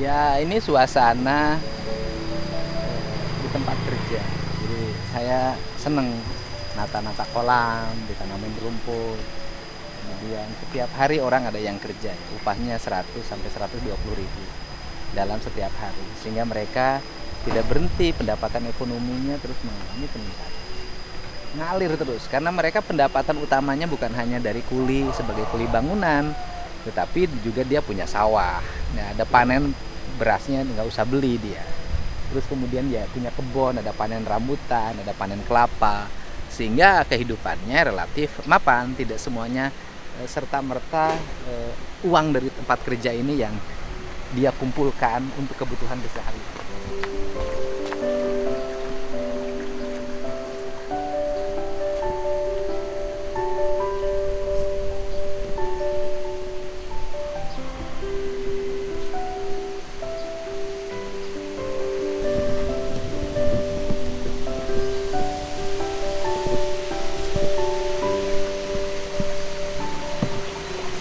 Ya, ini suasana di tempat kerja. Jadi saya seneng nata-nata kolam, ditanamin rumput. Kemudian setiap hari orang ada yang kerja, upahnya 100 sampai 120 ribu dalam setiap hari. Sehingga mereka tidak berhenti, pendapatan ekonominya terus mengalami peningkatan. Ngalir terus, karena mereka pendapatan utamanya bukan hanya dari kuli sebagai kuli bangunan, tetapi juga dia punya sawah. Nah, ada panen berasnya nggak usah beli dia. Terus kemudian dia punya kebun, ada panen rambutan, ada panen kelapa, sehingga kehidupannya relatif mapan. Tidak semuanya serta merta uang dari tempat kerja ini yang dia kumpulkan untuk kebutuhan sehari-hari.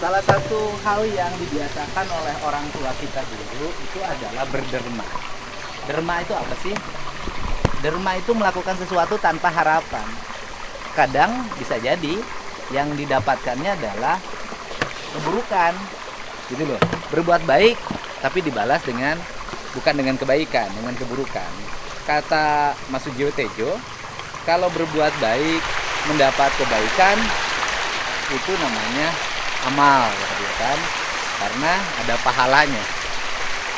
Salah satu hal yang dibiasakan oleh orang tua kita dulu itu adalah berderma. Derma itu apa sih? Derma itu melakukan sesuatu tanpa harapan. Kadang bisa jadi yang didapatkannya adalah keburukan. Gitu loh. Berbuat baik tapi dibalas dengan bukan dengan kebaikan, dengan keburukan. Kata Mas Sujiwo Tejo, kalau berbuat baik mendapat kebaikan itu namanya amal, kata dia kan, karena ada pahalanya.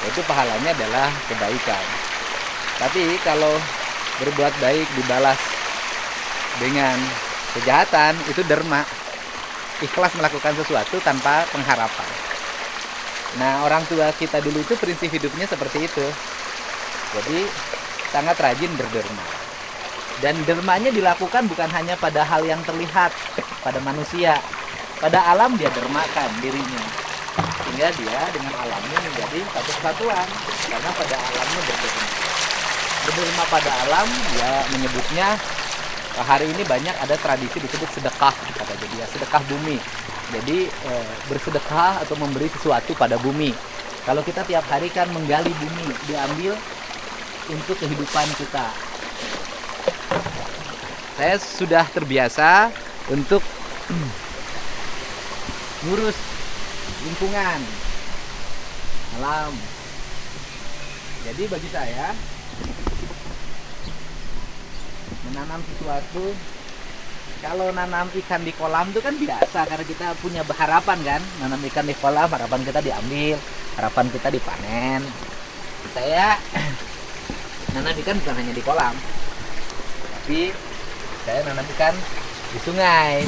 Itu pahalanya adalah kebaikan. Tapi kalau berbuat baik dibalas dengan kejahatan, itu derma. Ikhlas melakukan sesuatu tanpa pengharapan. Nah, orang tua kita dulu itu prinsip hidupnya seperti itu. Jadi sangat rajin berderma. Dan dermanya dilakukan bukan hanya pada hal yang terlihat pada manusia. Pada alam dia dermakan dirinya, sehingga dia dengan alamnya menjadi satu kesatuan. Karena pada alamnya berderma pada alam, dia menyebutnya hari ini banyak ada tradisi disebut sedekah, kata dia, sedekah bumi. Jadi bersedekah atau memberi sesuatu pada bumi. Kalau kita tiap hari kan menggali bumi, diambil untuk kehidupan kita. Saya sudah terbiasa untuk ngurus lingkungan alam. Jadi bagi saya menanam sesuatu, kalau nanam ikan di kolam itu kan biasa karena kita punya harapan kan, nanam ikan di kolam harapan kita diambil, harapan kita dipanen. Saya nanam ikan bukan hanya di kolam, tapi saya nanam ikan di sungai.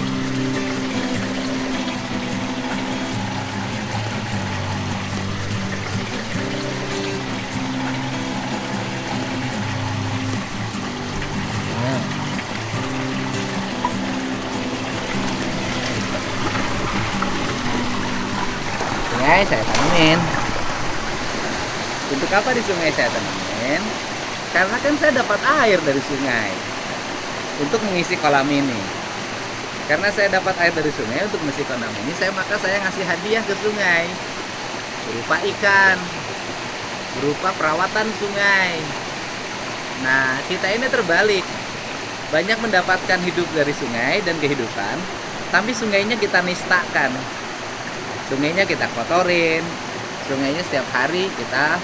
Sungai saya tanamin. Untuk apa di sungai saya tanamin? Karena kan saya dapat air dari sungai untuk mengisi kolam ini. Karena saya dapat air dari sungai untuk mengisi kolam ini, maka saya ngasih hadiah ke sungai berupa ikan, berupa perawatan sungai. Nah, kita ini terbalik. Banyak mendapatkan hidup dari sungai dan kehidupan, tapi sungainya kita nistakan. Sungainya kita kotorin, sungainya setiap hari kita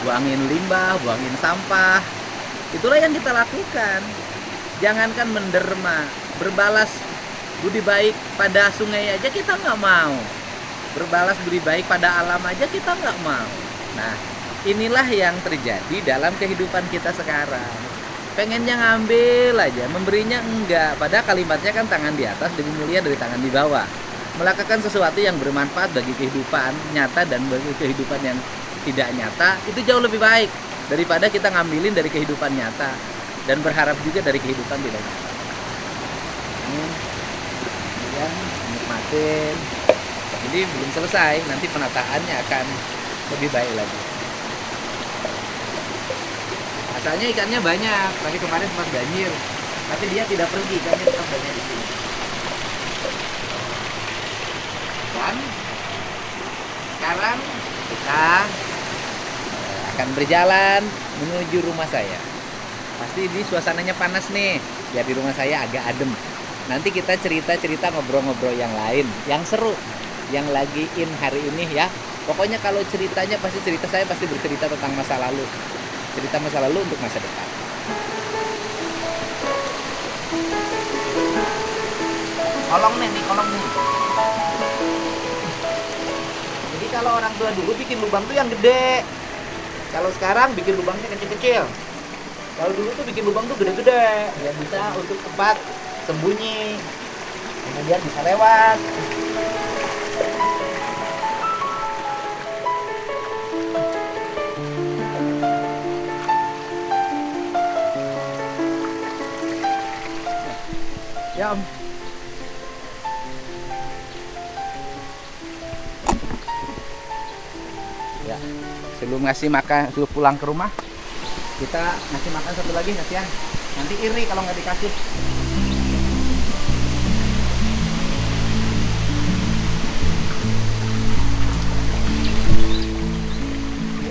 buangin limbah, buangin sampah. Itulah yang kita lakukan. Jangankan menderma, berbalas budi baik pada sungai aja kita nggak mau. Berbalas budi baik pada alam aja kita nggak mau. Nah, inilah yang terjadi dalam kehidupan kita sekarang. Pengennya ngambil aja, memberinya enggak. Padahal kalimatnya kan tangan di atas lebih mulia dari tangan di bawah. Melakukan sesuatu yang bermanfaat bagi kehidupan nyata dan bagi kehidupan yang tidak nyata itu jauh lebih baik daripada kita ngambilin dari kehidupan nyata dan berharap juga dari kehidupan tidak nyata. Kemudian nikmatin. Jadi belum selesai, nanti penataannya akan lebih baik lagi. Asalnya ikannya banyak, tadi kemarin sempat banjir, tapi dia tidak pergi, ikannya tetap banyak di sini. Dan sekarang kita akan berjalan menuju rumah saya. Pasti di suasananya panas nih. Ya di rumah saya agak adem. Nanti kita cerita-cerita ngobrol-ngobrol yang lain, yang seru, yang lagi in hari ini ya. Pokoknya kalau ceritanya saya pasti bercerita tentang masa lalu. Cerita masa lalu untuk masa depan. Kolong nih, kolong nih. Jadi kalau orang tua dulu bikin lubang tuh yang gede. Kalau sekarang bikin lubangnya kecil-kecil. Kalau dulu tuh bikin lubang tuh gede-gede, ya bisa untuk tempat sembunyi. Kemudian bisa lewat. Ya Om. Ya, sebelum ngasih makan, sebelum pulang ke rumah, kita ngasih makan satu lagi kasihan. Nanti iri kalau nggak dikasih.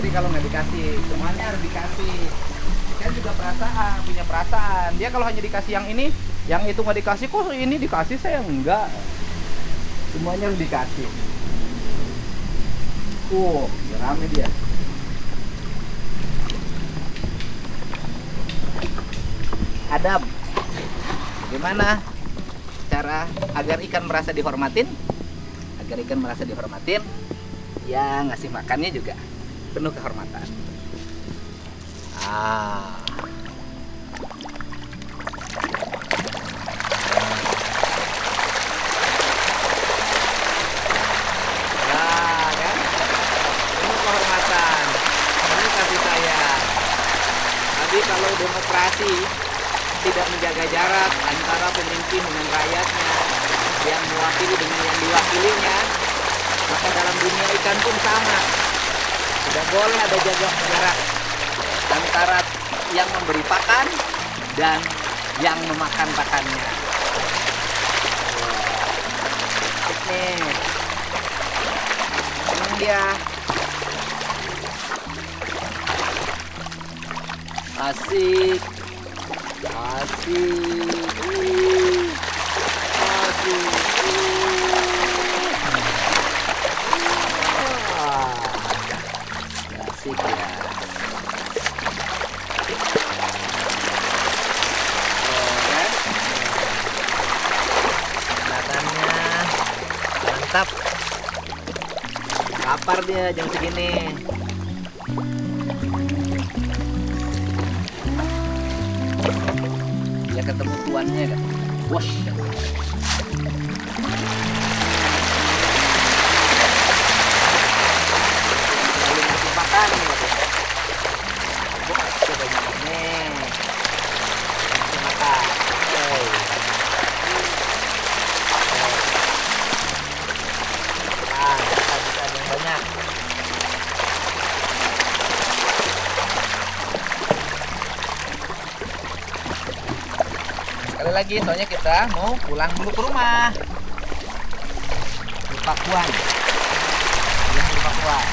Iri kalau nggak dikasih, semuanya harus dikasih. Kan juga perasaan, punya perasaan. Dia kalau hanya dikasih yang ini, yang itu nggak dikasih, kok ini dikasih saya enggak. Semuanya harus dikasih. Rame dia. Adab. Gimana cara agar ikan merasa dihormatin? Agar ikan merasa dihormatin, ya ngasih makannya juga penuh kehormatan. Kan? Penuh kehormatan, penuh kasih sayang. Tapi kalau demokrasi tidak menjaga jarak antara pemimpin dengan rakyatnya, yang mewakili dengan yang diwakilinya, maka dalam dunia ikan pun sama. Tidak boleh ada jaga jarak antara yang memberi pakan dan yang memakan pakannya. Nih, ini dia. Asik. Asik ya. Kelihatannya mantap. Lapar dia jam segini. Ya ketemu tuannya kan. Wash. Lalu ngasih makan nih. Coba nih. Ngasih makan. Bisa yang banyak. Sekali lagi, soalnya kita mau pulang dulu ke rumah. Di Pakuan. Di Pakuan.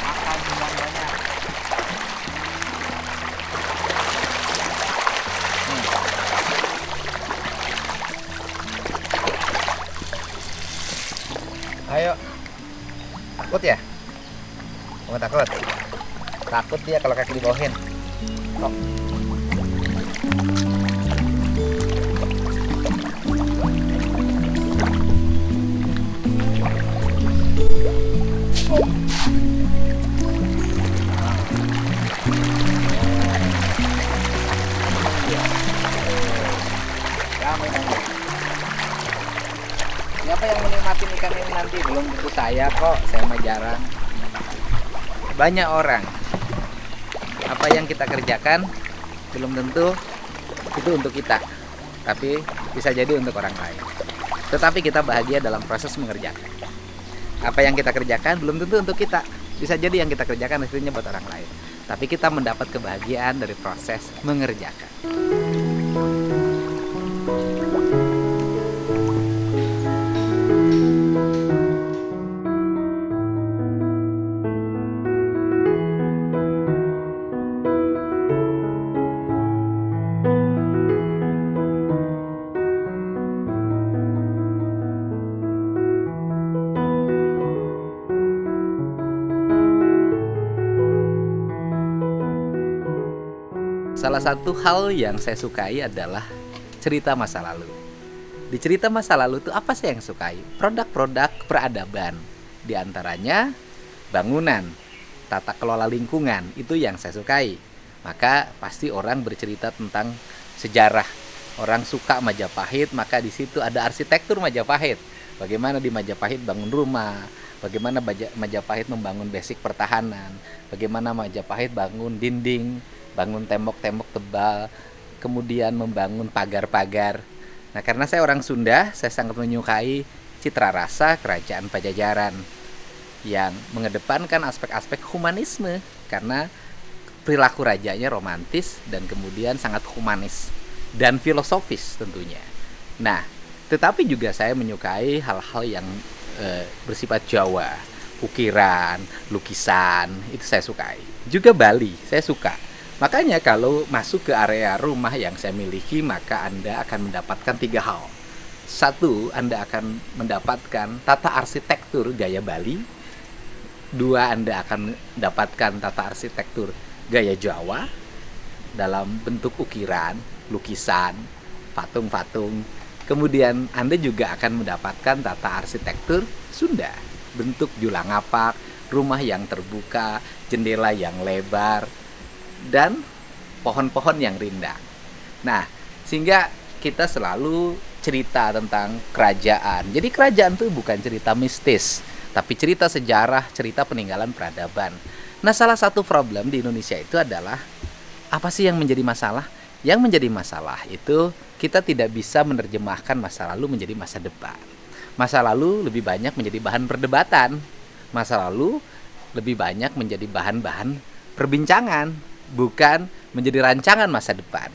Makan yang banyak. Ayo. Takut ya? Kamu takut? Takut dia kalau kaki dibawahin. Kok. Siapa yang menikmati ikan ini nanti? Belum tentu saya kok, saya mah jarang. Banyak orang. Apa yang kita kerjakan belum tentu itu untuk kita, tapi bisa jadi untuk orang lain. Tetapi kita bahagia dalam proses mengerjakan. Apa yang kita kerjakan belum tentu untuk kita, bisa jadi yang kita kerjakan hasilnya buat orang lain. Tapi kita mendapat kebahagiaan dari proses mengerjakan. salah satu hal yang saya sukai adalah cerita masa lalu. Di cerita masa lalu itu apa sih yang sukai? Produk-produk peradaban. Di antaranya bangunan, tata kelola lingkungan, itu yang saya sukai. Maka pasti orang bercerita tentang sejarah. Orang suka Majapahit, maka di situ ada arsitektur Majapahit. Bagaimana di Majapahit bangun rumah, bagaimana Majapahit membangun basic pertahanan, bagaimana Majapahit bangun dinding, bangun tembok-tembok tebal, kemudian membangun pagar-pagar. Nah, karena saya orang Sunda, saya sangat menyukai citra rasa kerajaan Pajajaran yang mengedepankan aspek-aspek humanisme, karena perilaku rajanya romantis dan kemudian sangat humanis dan filosofis tentunya. Nah, tetapi juga saya menyukai hal-hal yang bersifat Jawa, ukiran, lukisan, itu saya sukai. Juga Bali, saya suka. Makanya kalau masuk ke area rumah yang saya miliki, maka Anda akan mendapatkan 3 hal. 1, Anda akan mendapatkan tata arsitektur gaya Bali. 2, Anda akan mendapatkan tata arsitektur gaya Jawa dalam bentuk ukiran, lukisan, patung-patung. Kemudian Anda juga akan mendapatkan tata arsitektur Sunda, bentuk julangapak, rumah yang terbuka, jendela yang lebar, dan pohon-pohon yang rindang. Nah, sehingga kita selalu cerita tentang kerajaan. Jadi kerajaan itu bukan cerita mistis, tapi cerita sejarah, cerita peninggalan peradaban. Nah, salah satu problem di Indonesia itu adalah apa sih yang menjadi masalah? Yang menjadi masalah itu kita tidak bisa menerjemahkan masa lalu menjadi masa depan. Masa lalu lebih banyak menjadi bahan perdebatan. Masa lalu lebih banyak menjadi bahan-bahan perbincangan, bukan menjadi rancangan masa depan.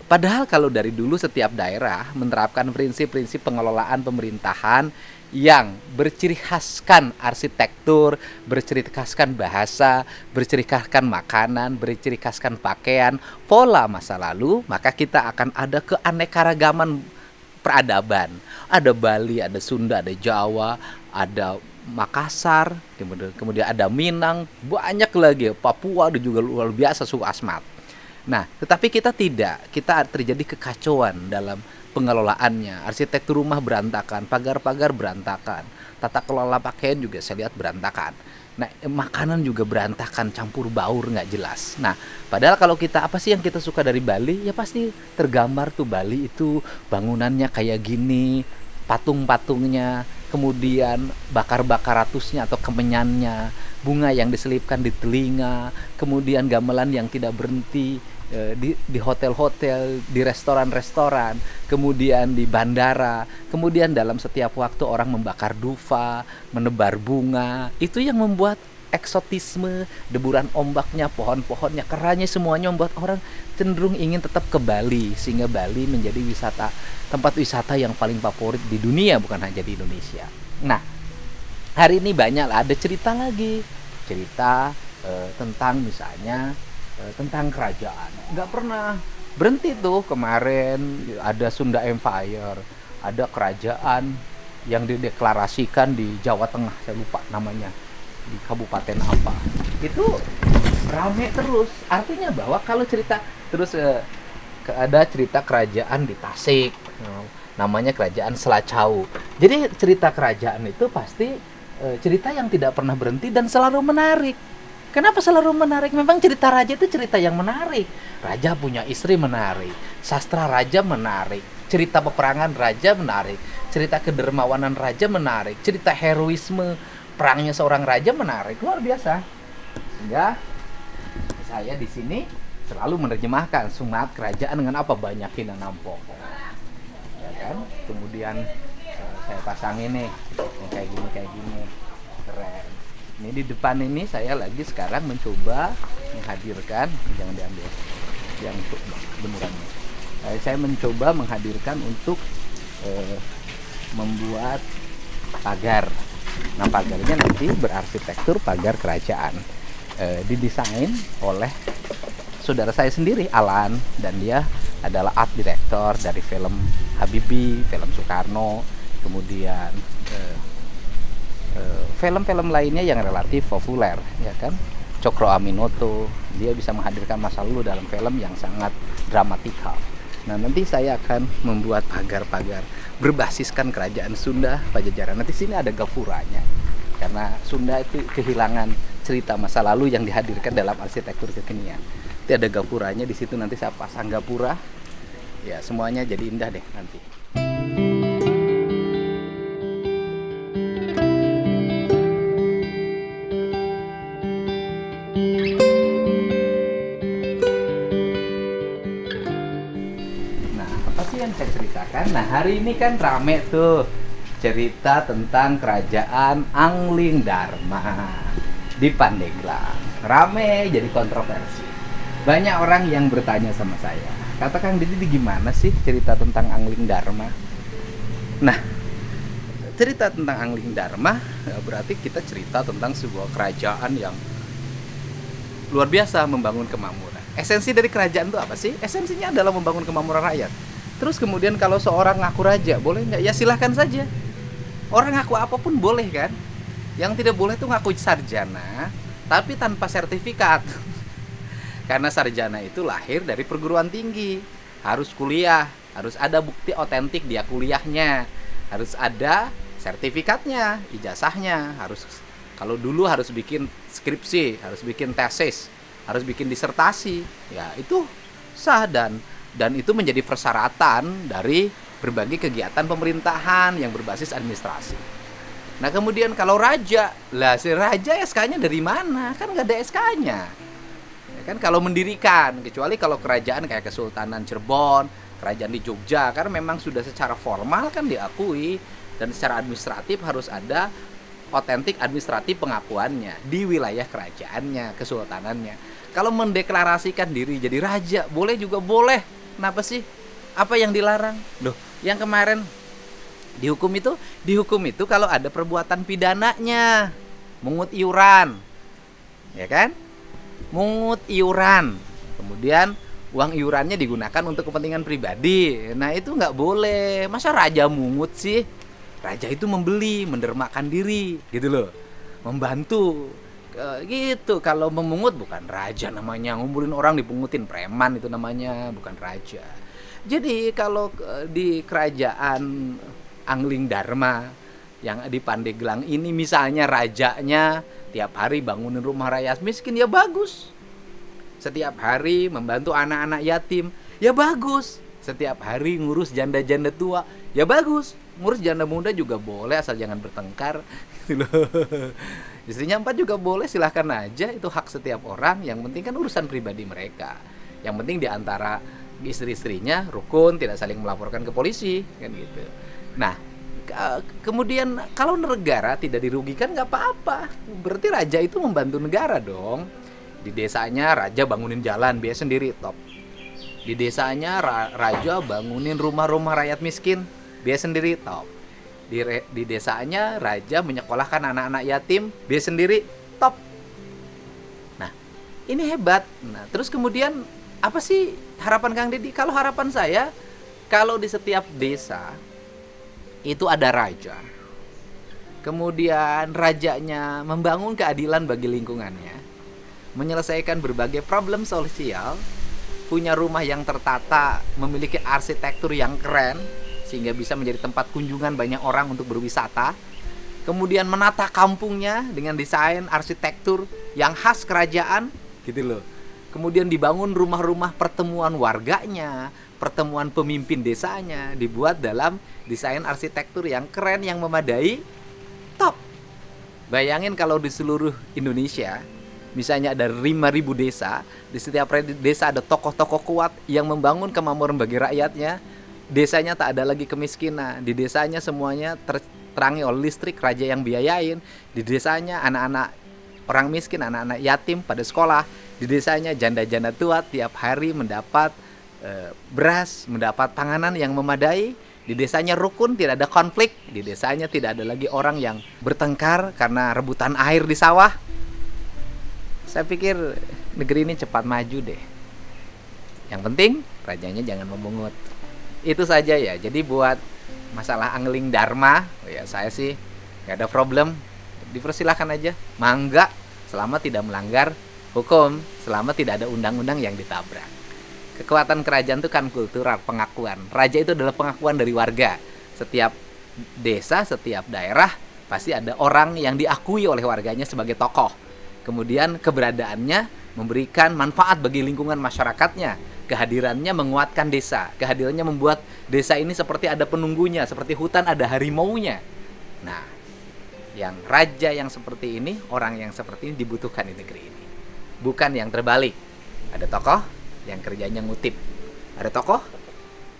Padahal kalau dari dulu setiap daerah menerapkan prinsip-prinsip pengelolaan pemerintahan yang berciri khaskan arsitektur, berciri khaskan bahasa, berciri khaskan makanan, berciri khaskan pakaian, pola masa lalu, maka kita akan ada keanekaragaman peradaban. Ada Bali, ada Sunda, ada Jawa, ada Makassar, kemudian ada Minang, banyak lagi, Papua, ada juga luar biasa suku Asmat. Nah, tetapi kita tidak, kita terjadi kekacauan dalam pengelolaannya. Arsitektur rumah berantakan, pagar-pagar berantakan, tata kelola pakaian juga saya lihat berantakan. Nah, makanan juga berantakan, campur baur, nggak jelas. Nah, padahal kalau kita, apa sih yang kita suka dari Bali? Ya pasti tergambar tuh Bali itu bangunannya kayak gini, patung-patungnya, kemudian bakar-bakar ratusnya atau kemenyannya, bunga yang diselipkan di telinga, kemudian gamelan yang tidak berhenti di hotel-hotel, di restoran-restoran, kemudian di bandara, kemudian dalam setiap waktu orang membakar dupa, menebar bunga. Itu yang membuat eksotisme, deburan ombaknya, pohon-pohonnya, keranya, semuanya membuat orang cenderung ingin tetap ke Bali, sehingga Bali menjadi tempat wisata yang paling favorit di dunia, bukan hanya di Indonesia. Nah, hari ini banyak ada cerita lagi, cerita tentang misalnya tentang kerajaan. Nggak pernah berhenti tuh. Kemarin ada Sunda Empire, ada kerajaan yang dideklarasikan di Jawa Tengah, saya lupa namanya, di kabupaten apa. Itu rame terus. Artinya bahwa kalau cerita terus ada cerita kerajaan di Tasik, namanya kerajaan Selacau. Jadi cerita kerajaan itu pasti cerita yang tidak pernah berhenti dan selalu menarik. Kenapa selalu menarik? Memang cerita raja itu cerita yang menarik. Raja punya istri menarik, sastra raja menarik, cerita peperangan raja menarik, cerita kedermawanan raja menarik, cerita heroisme perangnya seorang raja menarik, luar biasa. Sehingga saya di sini selalu menerjemahkan sumat kerajaan dengan apa? Banyakin nanam pohon, ya kan? Kemudian saya pasang ini yang kayak gini, keren. Ini di depan ini saya lagi sekarang mencoba menghadirkan, jangan diambil yang benerannya. Saya mencoba menghadirkan untuk membuat pagar. Nah, pagarnya nanti berarsitektur pagar kerajaan. Didesain oleh saudara saya sendiri, Alan, dan dia adalah art director dari film Habibie, film Soekarno, kemudian film-film lainnya yang relatif populer, ya kan. Cokro Aminoto, dia bisa menghadirkan masa lalu dalam film yang sangat dramatikal. Nah, nanti saya akan membuat pagar-pagar berbasiskan kerajaan Sunda Pajajaran. Nanti sini ada gapuranya, karena Sunda itu kehilangan cerita masa lalu yang dihadirkan dalam arsitektur kekinian. Nanti ada gapuranya di situ, nanti saya pasang gapura. Ya, semuanya jadi indah deh nanti. Nah, apa sih yang saya ceritakan? Nah, hari ini kan rame tuh cerita tentang kerajaan Angling Dharma di Pandeglang. Rame, jadi kontroversi. Banyak orang yang bertanya sama saya, kata Kang Didi, gimana sih cerita tentang Angling Dharma? Nah, cerita tentang Angling Dharma berarti kita cerita tentang sebuah kerajaan yang luar biasa membangun kemakmuran. Esensi dari kerajaan itu apa sih? Esensinya adalah membangun kemakmuran rakyat. Terus kemudian kalau seorang ngaku raja, boleh nggak? Ya silahkan saja. Orang ngaku apapun boleh kan? Yang tidak boleh tuh ngaku sarjana, tapi tanpa sertifikat. Karena sarjana itu lahir dari perguruan tinggi, harus kuliah, harus ada bukti otentik dia kuliahnya, harus ada sertifikatnya, ijazahnya, harus, kalau dulu harus bikin skripsi, harus bikin tesis, harus bikin disertasi, ya itu sah dan itu menjadi persyaratan dari berbagai kegiatan pemerintahan yang berbasis administrasi. Nah kemudian kalau raja, lah si raja SK-nya dari mana? Kan nggak ada SK-nya. Ya kan kalau mendirikan, kecuali kalau kerajaan kayak Kesultanan Cirebon, kerajaan di Jogja, karena memang sudah secara formal kan diakui dan secara administratif harus ada otentik administratif pengakuannya di wilayah kerajaannya, kesultanannya. Kalau mendeklarasikan diri jadi raja, boleh juga boleh. Kenapa sih? Apa yang dilarang? Loh, yang kemarin dihukum itu kalau ada perbuatan pidananya, mungut iuran, ya kan? Mungut iuran, kemudian uang iurannya digunakan untuk kepentingan pribadi. Nah itu nggak boleh. Masa raja mungut sih? Raja itu membeli, mendermakan diri, gitu loh, membantu, gitu. Kalau memungut bukan raja namanya, ngumpulin orang dipungutin, preman itu namanya, bukan raja. Jadi kalau di kerajaan Angling Dharma yang di Pandeglang ini misalnya rajanya tiap hari bangunin rumah rakyat miskin, ya bagus. Setiap hari membantu anak-anak yatim, ya bagus. Setiap hari ngurus janda-janda tua, ya bagus. Ngurus janda muda juga boleh asal jangan bertengkar. Istrinya 4 juga boleh, silahkan aja, itu hak setiap orang. Yang penting kan urusan pribadi mereka. Yang penting diantara istri-istrinya rukun, tidak saling melaporkan ke polisi, kan gitu. Nah, kemudian kalau negara tidak dirugikan nggak apa-apa, berarti raja itu membantu negara dong. Di desanya raja bangunin jalan biaya sendiri, top. Di desanya raja bangunin rumah-rumah rakyat miskin biaya sendiri, top. Di desanya raja menyekolahkan anak-anak yatim biaya sendiri, top. Nah ini hebat. Nah terus kemudian apa sih harapan Kang Didi? Kalau harapan saya, kalau di setiap desa itu ada raja, kemudian rajanya membangun keadilan bagi lingkungannya, menyelesaikan berbagai problem sosial, punya rumah yang tertata, memiliki arsitektur yang keren sehingga bisa menjadi tempat kunjungan banyak orang untuk berwisata, kemudian menata kampungnya dengan desain arsitektur yang khas kerajaan, gitu loh. Kemudian dibangun rumah-rumah pertemuan warganya, pertemuan pemimpin desanya, dibuat dalam desain arsitektur yang keren, yang memadai, top. Bayangin kalau di seluruh Indonesia, misalnya ada 5.000 desa, di setiap desa ada tokoh-tokoh kuat yang membangun kemakmuran bagi rakyatnya, desanya tak ada lagi kemiskinan, di desanya semuanya terangi oleh listrik, raja yang biayain, di desanya anak-anak orang miskin, anak-anak yatim pada sekolah, di desanya janda-janda tua tiap hari mendapat beras, mendapat panganan yang memadai, di desanya rukun, tidak ada konflik, di desanya tidak ada lagi orang yang bertengkar karena rebutan air di sawah. Saya pikir negeri ini cepat maju deh. Yang penting rajanya jangan memungut. Itu saja ya. Jadi buat masalah Angling Dharma, ya saya sih gak ada problem. Dipersilahkan aja, mangga, selama tidak melanggar hukum selama tidak ada undang-undang yang ditabrak. Kekuatan kerajaan itu kan kultural, pengakuan. Raja itu adalah pengakuan dari warga. Setiap desa, setiap daerah pasti ada orang yang diakui oleh warganya sebagai tokoh. Kemudian keberadaannya memberikan manfaat bagi lingkungan masyarakatnya. Kehadirannya menguatkan desa. Kehadirannya membuat desa ini seperti ada penunggunya, seperti hutan ada harimaunya. Nah, yang raja yang seperti ini, orang yang seperti ini dibutuhkan di negeri ini. Bukan yang terbalik. Ada tokoh yang kerjanya ngutip. Ada tokoh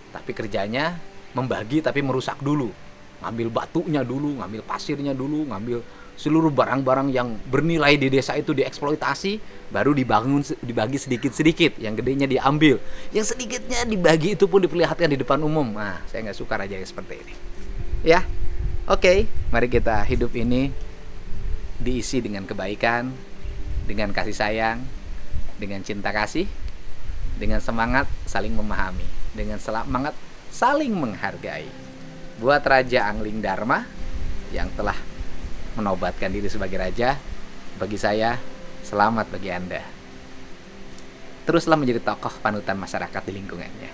tapi kerjanya membagi tapi merusak dulu. Ngambil batunya dulu, ngambil pasirnya dulu, ngambil seluruh barang-barang yang bernilai di desa itu dieksploitasi, baru dibagi sedikit-sedikit, yang gedenya diambil, yang sedikitnya dibagi itu pun diperlihatkan di depan umum. Nah, saya nggak suka raja yang seperti ini. Ya, oke, mari kita hidup ini diisi dengan kebaikan, dengan kasih sayang, dengan cinta kasih, dengan semangat saling memahami, dengan semangat saling menghargai. Buat Raja Angling Dharma yang telah menobatkan diri sebagai raja, bagi saya selamat bagi Anda. Teruslah menjadi tokoh panutan masyarakat di lingkungannya.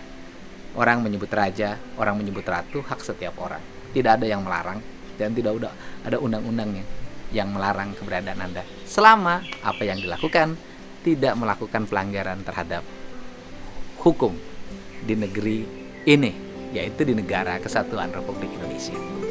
Orang menyebut raja, orang menyebut ratu, hak setiap orang. Tidak ada yang melarang dan tidak ada undang-undangnya yang melarang keberadaan Anda. Selama apa yang dilakukan tidak melakukan pelanggaran terhadap hukum di negeri ini, yaitu di negara Kesatuan Republik Indonesia.